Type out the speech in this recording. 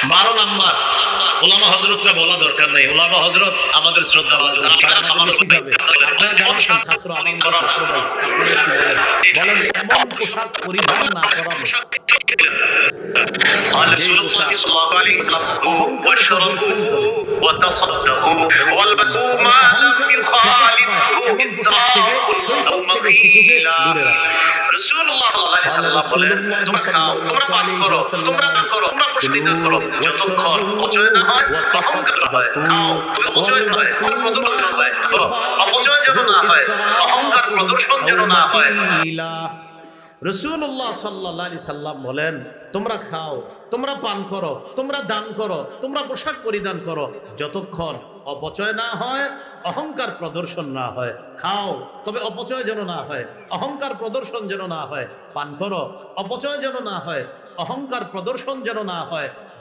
12 number, ওলামা হযরতরা বলা দরকার নেই, ওলামা হযরত আমাদের শ্রদ্ধা ভাজন, তারা সামান্য ছাত্র আমার ছাত্র ভাই, আপনারা কি বলেন? এমন পোশাক পরিধান না করা قال رسول الله صلى الله عليه وسلم واشربوا وتصدقوا والبسوا ما لم يخالفه إسراف أو مغيلا। রাসূলুল্লাহ সাল্লাল্লাহু আলাইহি ওয়াসাল্লাম বলেন, তোমরা খাও, তোমরা পান করো, তোমরা দান করো, তোমরা প্রসাদিত করো, যতক্ষণ অপচয় না হয়, অহংকার হয়। খাও, অপচয় না হয়, প্রদর্শন হয়, অপচয় যেন না হয়, অহংকার প্রদর্শন যেন না হয়। রাসূলুল্লাহ সাল্লাল্লাহু আলাইহি সাল্লাম বলেন, তোমরা খাও, তোমরা পান করো, তোমরা দান করো, তোমরা পোশাক পরিধান করো, যতক্ষণ অপচয় না হয়, অহংকার প্রদর্শন না হয়। খাও, তবে অপচয় যেন না হয়, অহংকার প্রদর্শন যেন না হয়। পান করো, অপচয় যেন না হয়, অহংকার প্রদর্শন যেন না হয়।